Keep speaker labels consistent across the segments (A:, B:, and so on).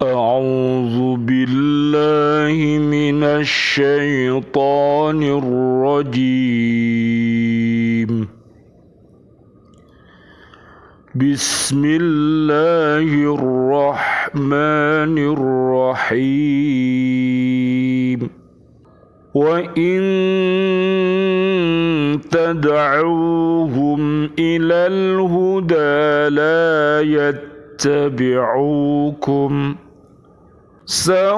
A: أعوذ بالله من الشيطان الرجيم. بسم الله الرحمن الرحيم. وإن تدعوهم إلى الهدى لا يتبعوكم سواء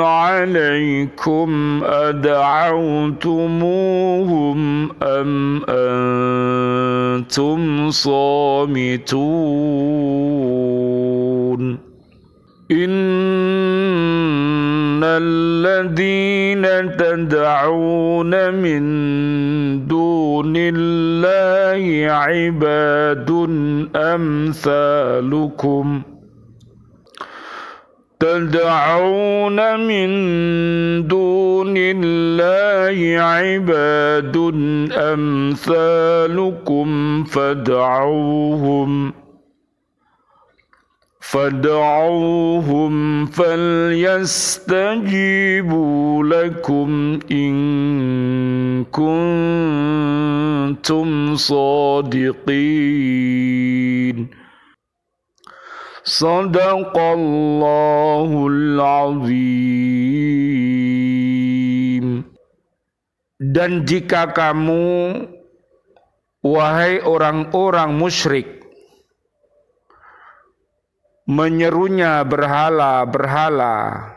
A: عليكم أدعوتموهم أم أنتم صامتون. إن الذين تدعون من دون الله عباد أمثالكم تدعون من دون الله عباد أمثالكم فادعوهم فليستجيبوا لكم إن كنتم صادقين. Sadaqallahul azim. Dan jika kamu, wahai orang-orang musyrik, menyerunya berhala-berhala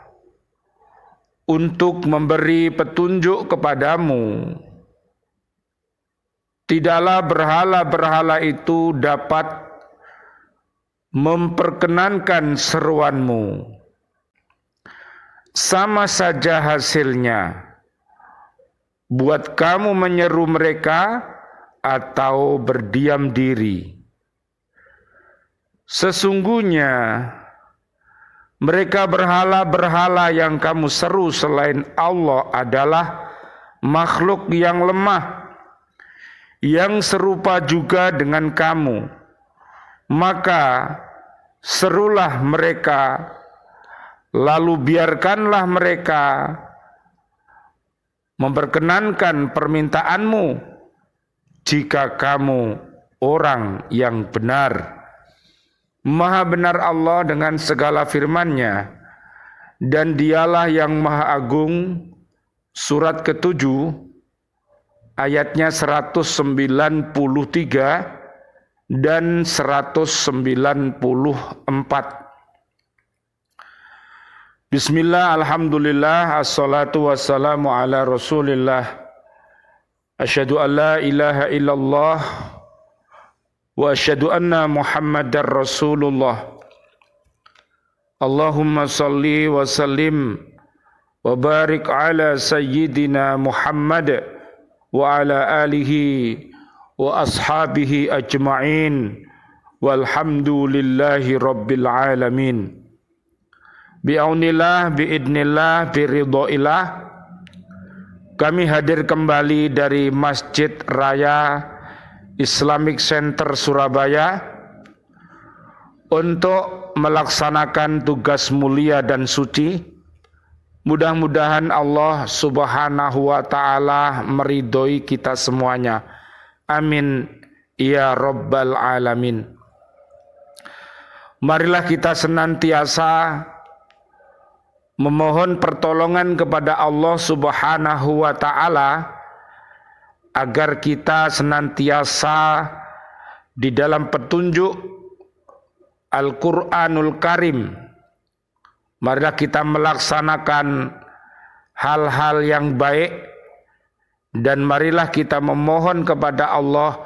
A: untuk memberi petunjuk kepadamu, tidaklah berhala-berhala itu dapat memperkenankan seruanmu. Sama saja hasilnya, buat kamu menyeru mereka atau berdiam diri. Sesungguhnya mereka berhala-berhala yang kamu seru selain Allah adalah makhluk yang lemah, yang serupa juga dengan kamu. Maka serulah mereka, lalu biarkanlah mereka memperkenankan permintaanmu jika kamu orang yang benar. Maha benar Allah dengan segala firman-Nya, dan Dialah yang Maha Agung. Surat ke-7 ayatnya 193 dan 194. Bismillah, alhamdulillah, assalatu wassalamu ala rasulillah. Asyhadu an la ilaha illallah wa asyhadu anna muhammadar rasulullah. Allahumma salli wa sallim wa barik ala sayyidina Muhammad wa ala alihi wa ashabihi ajma'in walhamdulillahi rabbil alamin. Bi'aunillah, bi'idnillah, biridhoillah, kami hadir kembali dari Masjid Raya Islamic Center Surabaya untuk melaksanakan tugas mulia dan suci. Mudah-mudahan Allah Subhanahu wa ta'ala meridhoi kita semuanya. Amin ya rabbal alamin. Marilah kita senantiasa memohon pertolongan kepada Allah Subhanahu wa ta'ala agar kita senantiasa di dalam petunjuk Al-Quranul Karim. Marilah kita melaksanakan hal-hal yang baik, dan marilah kita memohon kepada Allah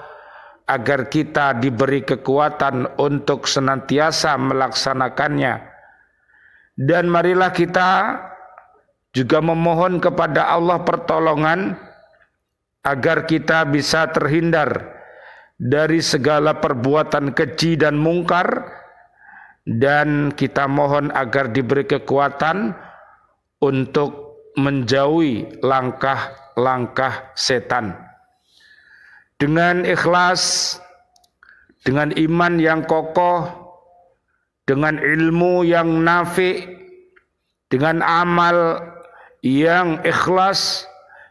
A: agar kita diberi kekuatan untuk senantiasa melaksanakannya. Dan marilah kita juga memohon kepada Allah pertolongan agar kita bisa terhindar dari segala perbuatan keji dan mungkar, dan kita mohon agar diberi kekuatan untuk menjauhi langkah-langkah setan. Dengan ikhlas, dengan iman yang kokoh, dengan ilmu yang nafi, dengan amal yang ikhlas,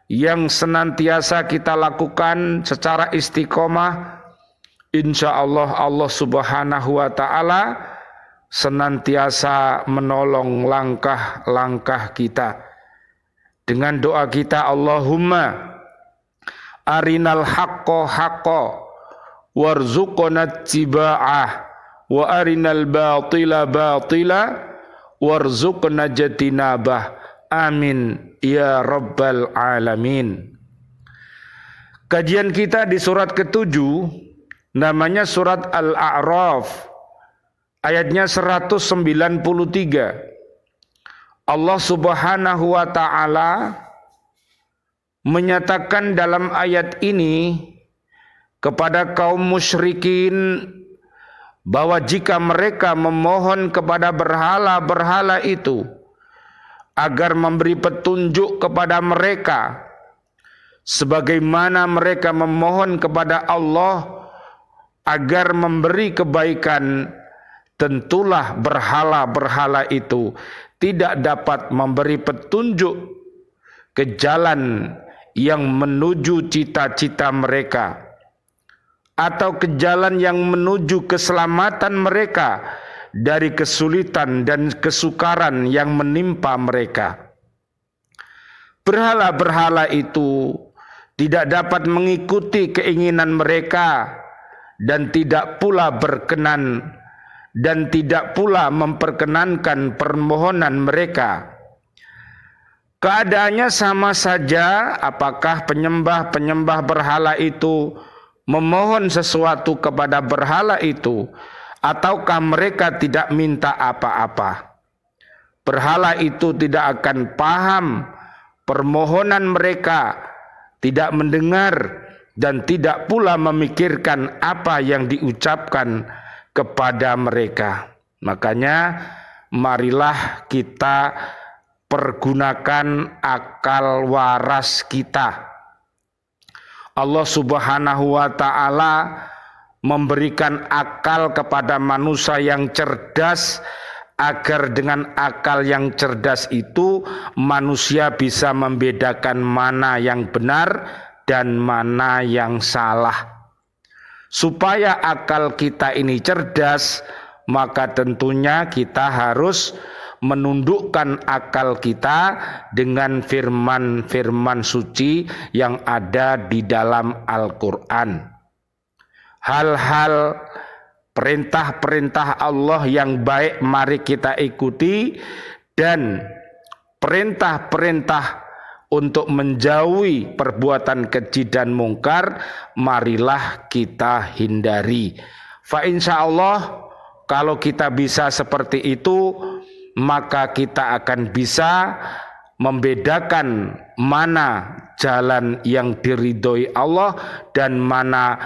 A: yang senantiasa kita lakukan secara istiqomah, insya Allah Allah Subhanahu wa ta'ala senantiasa menolong langkah-langkah kita. Dengan doa kita, Allahumma arinal haqqo haqqo warzuqna tiba'ah wa arinal batila batila warzuqna jatinabah. Amin ya rabbal alamin. Kajian kita di surat ke-7 namanya surat Al-A'raf, ayatnya 193. Allah Subhanahu wa ta'ala menyatakan dalam ayat ini kepada kaum musyrikin bahwa jika mereka memohon kepada berhala-berhala itu agar memberi petunjuk kepada mereka sebagaimana mereka memohon kepada Allah agar memberi kebaikan, tentulah berhala-berhala itu tidak dapat memberi petunjuk ke jalan yang menuju cita-cita mereka atau ke jalan yang menuju keselamatan mereka dari kesulitan dan kesukaran yang menimpa mereka. Berhala-berhala itu tidak dapat mengikuti keinginan mereka dan tidak pula berkenan dan tidak pula memperkenankan permohonan mereka. Keadaannya sama saja apakah penyembah-penyembah berhala itu memohon sesuatu kepada berhala itu ataukah mereka tidak minta apa-apa. Berhala itu tidak akan paham permohonan mereka, tidak mendengar dan tidak pula memikirkan apa yang diucapkan kepada mereka. Makanya marilah kita pergunakan akal waras kita. Allah Subhanahu wa ta'ala memberikan akal kepada manusia yang cerdas agar dengan akal yang cerdas itu manusia bisa membedakan mana yang benar dan mana yang salah. Supaya akal kita ini cerdas, maka tentunya kita harus menundukkan akal kita dengan firman-firman suci yang ada di dalam Al-Quran. Hal-hal perintah-perintah Allah yang baik mari kita ikuti, dan perintah-perintah untuk menjauhi perbuatan keji dan mungkar marilah kita hindari. Fa insya Allah kalau kita bisa seperti itu, maka kita akan bisa membedakan mana jalan yang diridhoi Allah dan mana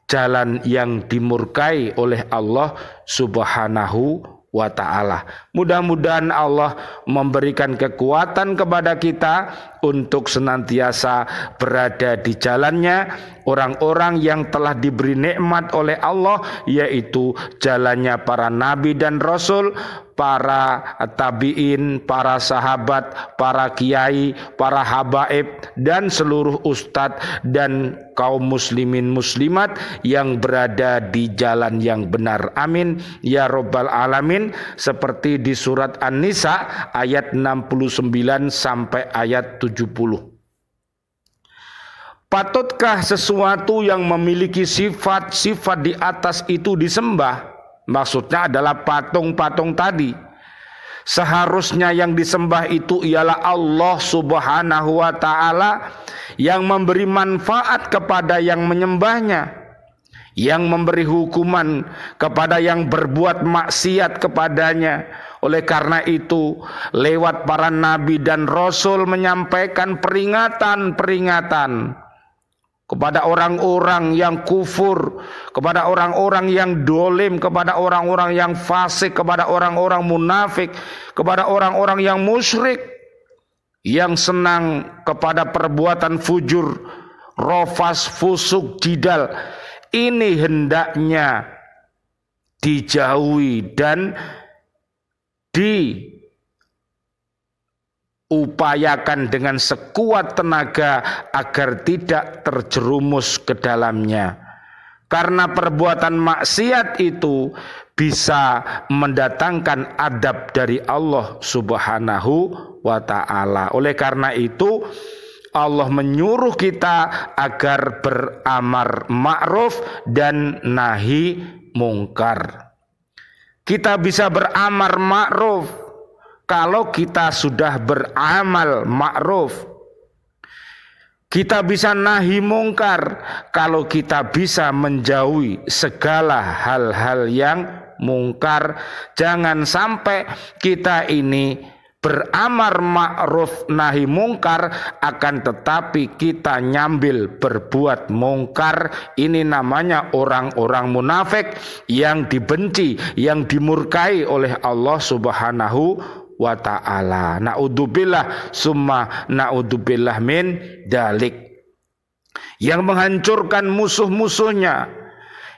A: jalan yang dimurkai oleh Allah Subhanahu wa ta'ala. Mudah-mudahan Allah memberikan kekuatan kepada kita untuk senantiasa berada di jalannya orang-orang yang telah diberi nikmat oleh Allah, yaitu jalannya para nabi dan rasul, para tabi'in, para sahabat, para kiai, para habaib, dan seluruh ustadz dan kaum muslimin muslimat yang berada di jalan yang benar. Amin ya rabbal alamin. Seperti di surat An-Nisa ayat 69 sampai ayat 70. Patutkah sesuatu yang memiliki sifat-sifat di atas itu disembah? Maksudnya adalah patung-patung tadi. Seharusnya yang disembah itu ialah Allah Subhanahu wa ta'ala yang memberi manfaat kepada yang menyembahnya, yang memberi hukuman kepada yang berbuat maksiat kepadanya. Oleh karena itu, lewat para nabi dan rasul menyampaikan peringatan-peringatan kepada orang-orang yang kufur, kepada orang-orang yang dolim, kepada orang-orang yang fasik, kepada orang-orang munafik, kepada orang-orang yang musyrik, yang senang kepada perbuatan fujur, rofas, fusuk, jidal. Ini hendaknya dijauhi dan diupayakan dengan sekuat tenaga agar tidak terjerumus ke dalamnya. Karena perbuatan maksiat itu bisa mendatangkan adab dari Allah Subhanahu wa ta'ala. Oleh karena itu Allah menyuruh kita agar beramar ma'ruf dan nahi mungkar. Kita bisa beramar ma'ruf kalau kita sudah beramal ma'ruf. Kita bisa nahi mungkar kalau kita bisa menjauhi segala hal-hal yang mungkar. Jangan sampai kita ini beramar ma'ruf nahi mungkar akan tetapi kita nyambil berbuat mungkar. Ini namanya orang-orang munafik yang dibenci, yang dimurkai oleh Allah Subhanahu wa ta'ala. Na'udzubillah summa na'udzubillah min dalik. Yang menghancurkan musuh-musuhnya,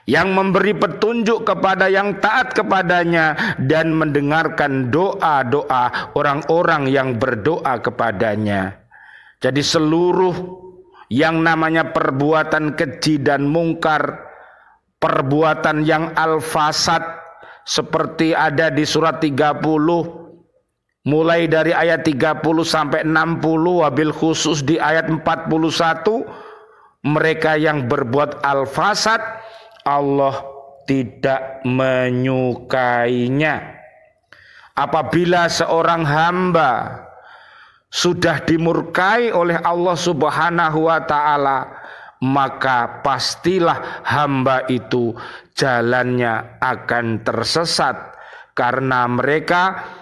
A: yang memberi petunjuk kepada yang taat kepadanya, dan mendengarkan doa-doa orang-orang yang berdoa kepadanya. Jadi seluruh yang namanya perbuatan keji dan mungkar, perbuatan yang al-fasad, seperti ada di surat 30 mulai dari ayat 30 sampai 60, wabil khusus di ayat 41, mereka yang berbuat al-fasad Allah tidak menyukainya. Apabila seorang hamba sudah dimurkai oleh Allah Subhanahu wa ta'ala, maka pastilah hamba itu jalannya akan tersesat, karena mereka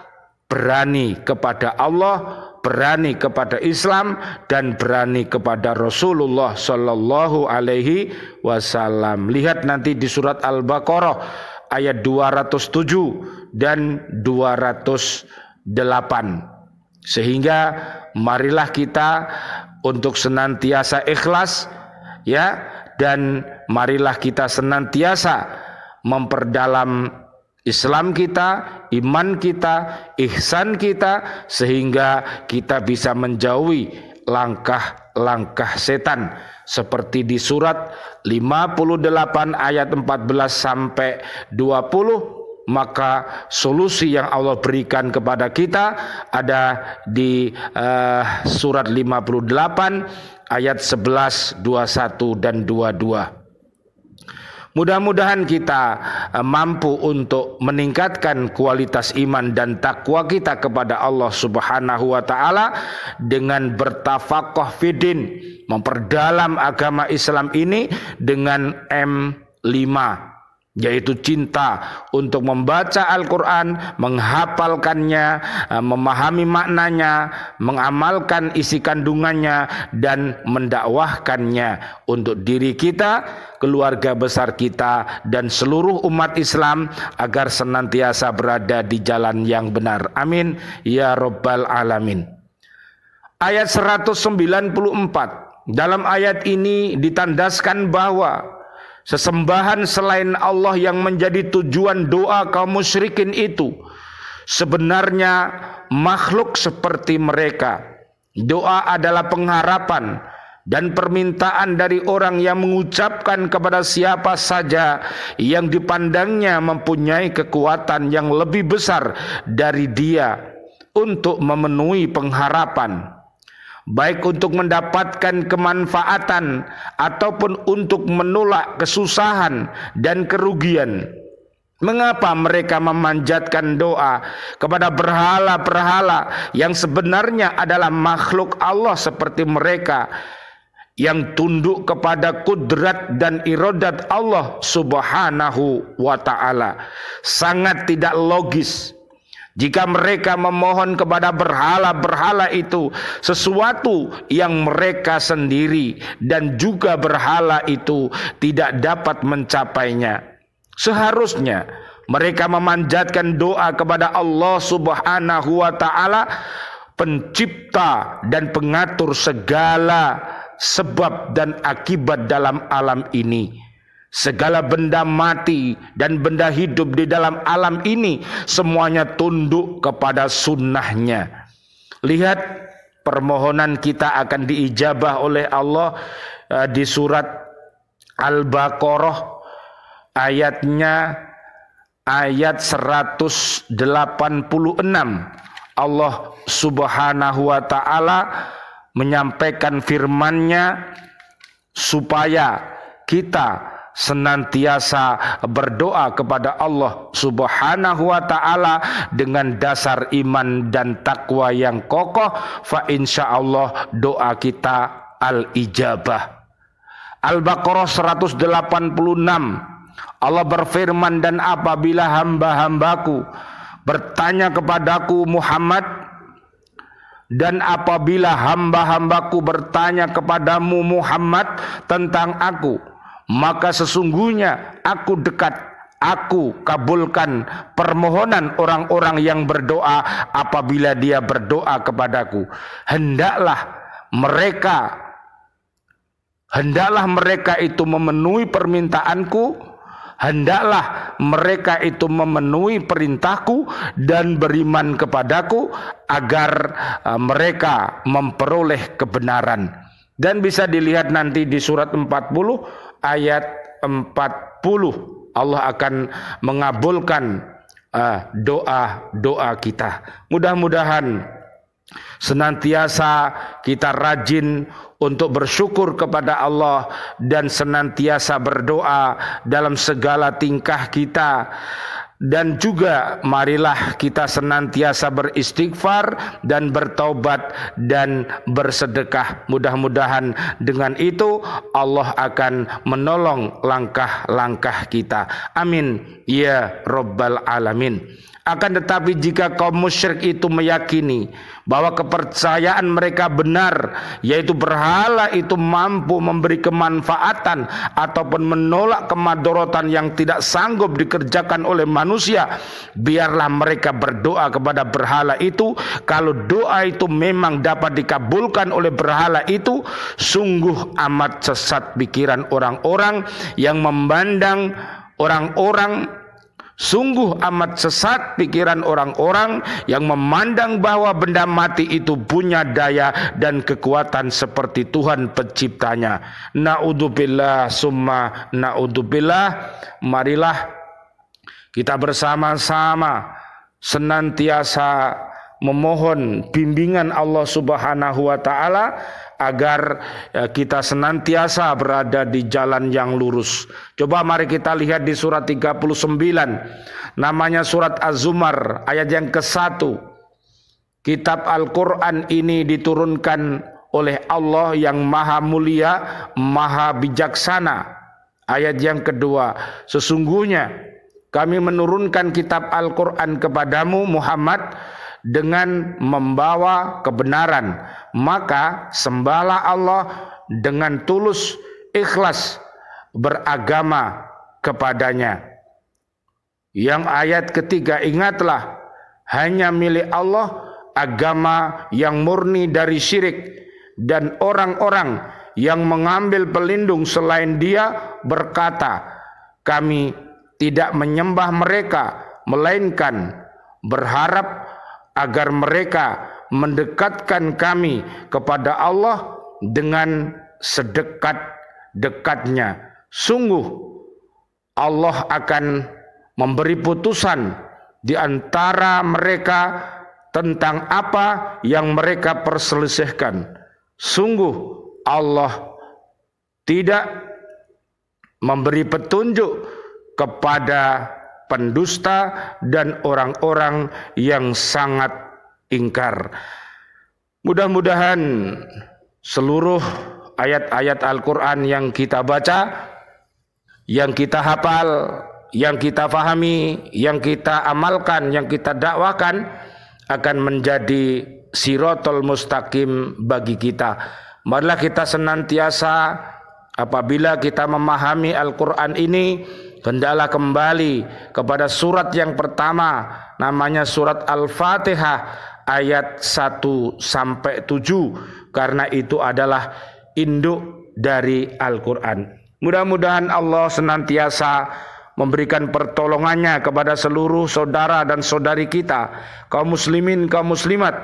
A: berani kepada Allah, berani kepada Islam, dan berani kepada Rasulullah Sallallahu Alaihi Wasallam. Lihat nanti di surat Al-Baqarah ayat 207 dan 208. Sehingga marilah kita untuk senantiasa ikhlas, ya, dan marilah kita senantiasa memperdalam Islam kita, iman kita, ihsan kita, sehingga kita bisa menjauhi langkah-langkah setan. Seperti di surat 58 ayat 14 sampai 20, maka solusi yang Allah berikan kepada kita ada di surat 58 ayat 11, 21 dan 22. Mudah-mudahan kita mampu untuk meningkatkan kualitas iman dan takwa kita kepada Allah Subhanahu wa ta'ala dengan bertafaqquh fidin, memperdalam agama Islam ini dengan M5, yaitu cinta untuk membaca Al-Quran, menghafalkannya, memahami maknanya, mengamalkan isi kandungannya, dan mendakwahkannya untuk diri kita, keluarga besar kita, dan seluruh umat Islam agar senantiasa berada di jalan yang benar. Amin ya rabbal alamin. Ayat 194, dalam ayat ini ditandaskan bahwa sesembahan selain Allah yang menjadi tujuan doa kaum musyrikin itu sebenarnya makhluk seperti mereka. Doa adalah pengharapan dan permintaan dari orang yang mengucapkan kepada siapa saja yang dipandangnya mempunyai kekuatan yang lebih besar dari dia untuk memenuhi pengharapan, baik untuk mendapatkan kemanfaatan ataupun untuk menolak kesusahan dan kerugian. Mengapa mereka memanjatkan doa kepada berhala-berhala yang sebenarnya adalah makhluk Allah seperti mereka, yang tunduk kepada kudrat dan iradat Allah Subhanahu wa ta'ala? Sangat tidak logis jika mereka memohon kepada berhala-berhala itu sesuatu yang mereka sendiri dan juga berhala itu tidak dapat mencapainya. Seharusnya mereka memanjatkan doa kepada Allah Subhanahu wa ta'ala, pencipta dan pengatur segala sebab dan akibat dalam alam ini. Segala benda mati dan benda hidup di dalam alam ini semuanya tunduk kepada sunnahnya. Lihat, permohonan kita akan diijabah oleh Allah di surat Al-Baqarah ayatnya ayat 186. Allah Subhanahu wa taala menyampaikan firman-Nya supaya kita senantiasa berdoa kepada Allah Subhanahu wa taala dengan dasar iman dan takwa yang kokoh, fa insyaallah doa kita al-ijabah. Al-Baqarah 186, Allah berfirman, dan apabila hamba-hambaku bertanya kepadaku Muhammad, dan apabila hamba-hambaku bertanya kepadamu Muhammad tentang aku, maka sesungguhnya aku dekat, aku kabulkan permohonan orang-orang yang berdoa apabila dia berdoa kepadaku. Hendaklah mereka itu memenuhi permintaanku, hendaklah mereka itu memenuhi perintahku dan beriman kepadaku agar mereka memperoleh kebenaran. Dan bisa dilihat nanti di surat 40 ayat 40, Allah akan mengabulkan doa-doa kita. Mudah-mudahan senantiasa kita rajin untuk bersyukur kepada Allah dan senantiasa berdoa dalam segala tingkah kita. Dan juga marilah kita senantiasa beristighfar dan bertaubat dan bersedekah. Mudah-mudahan dengan itu Allah akan menolong langkah-langkah kita. Amin ya rabbal alamin. Akan tetapi jika kaum musyrik itu meyakini bahwa kepercayaan mereka benar, yaitu berhala itu mampu memberi kemanfaatan ataupun menolak kemadorotan yang tidak sanggup dikerjakan oleh manusia, biarlah mereka berdoa kepada berhala itu. Kalau doa itu memang dapat dikabulkan oleh berhala itu, sungguh amat sesat pikiran orang-orang yang memandang Sungguh amat sesat pikiran orang-orang yang memandang bahwa benda mati itu punya daya dan kekuatan seperti Tuhan penciptanya. Na'udzubillah summa na'udzubillah. Marilah kita bersama-sama senantiasa memohon bimbingan Allah Subhanahu wa taala agar kita senantiasa berada di jalan yang lurus. Coba mari kita lihat di surat 39, namanya surat Az-Zumar, ayat yang ke-1. Kitab Al-Quran ini diturunkan oleh Allah yang maha mulia, maha bijaksana. Ayat yang kedua, sesungguhnya kami menurunkan kitab Al-Quran kepadamu Muhammad dengan membawa kebenaran, maka sembahlah Allah dengan tulus ikhlas beragama kepadanya. Yang ayat ketiga, ingatlah hanya milik Allah agama yang murni dari syirik, dan orang-orang yang mengambil pelindung selain Dia berkata, kami tidak menyembah mereka melainkan berharap agar mereka mendekatkan kami kepada Allah dengan sedekat-dekatnya. Sungguh Allah akan memberi putusan di antara mereka tentang apa yang mereka perselisihkan. Sungguh Allah tidak memberi petunjuk kepada pendusta dan orang-orang yang sangat ingkar. Mudah-mudahan seluruh ayat-ayat Al-Quran yang kita baca, yang kita hafal, yang kita fahami, yang kita amalkan, yang kita dakwakan akan menjadi siratal mustaqim bagi kita. Marilah kita senantiasa apabila kita memahami Al-Quran ini, hendaklah kembali kepada surat yang pertama, namanya surat Al-Fatihah ayat 1 sampai 7, karena itu adalah induk dari Al-Quran. Mudah-mudahan Allah senantiasa memberikan pertolongannya kepada seluruh saudara dan saudari kita, kaum muslimin, kaum muslimat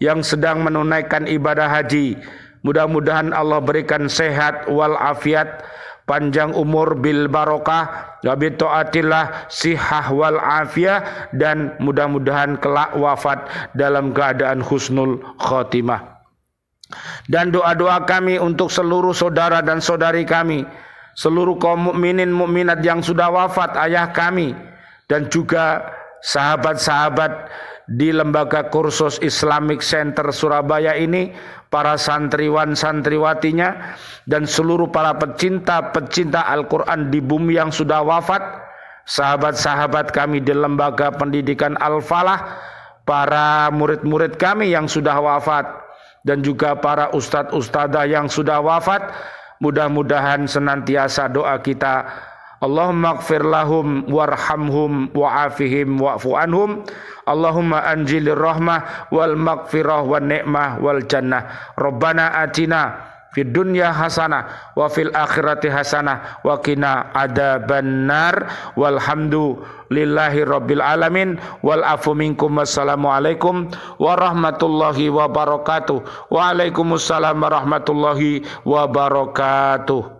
A: yang sedang menunaikan ibadah haji. Mudah-mudahan Allah berikan sehat wal afiat, panjang umur bil barokah, wa bi taatillah sihah wal afiyah, dan mudah-mudahan kelak wafat dalam keadaan husnul khotimah. Dan doa-doa kami untuk seluruh saudara dan saudari kami, seluruh kaum mukminin mukminat yang sudah wafat, ayah kami, dan juga sahabat-sahabat di Lembaga Kursus Islamic Center Surabaya ini, para santriwan santriwatinya, dan seluruh para pecinta Al-Quran di bumi yang sudah wafat, sahabat-sahabat kami di Lembaga Pendidikan Al-Falah, para murid-murid kami yang sudah wafat, dan juga para ustadz-ustadzah yang sudah wafat. Mudah-mudahan senantiasa doa kita, Allahumma gfir lahum warhamhum wa'afihim wa'fu anhum, Allahumma anjilir rahmah wal maghfirah wan ni'mah wal jannah. Rabbana atina fid dunya hasanah wa fil akhirati hasanah wa qina adzabannar. Walhamdulillahi rabbil alamin. Wal afu minkum. Wassalamu alaikum warahmatullahi wabarakatuh. Waalaikumsalam warahmatullahi wabarakatuh.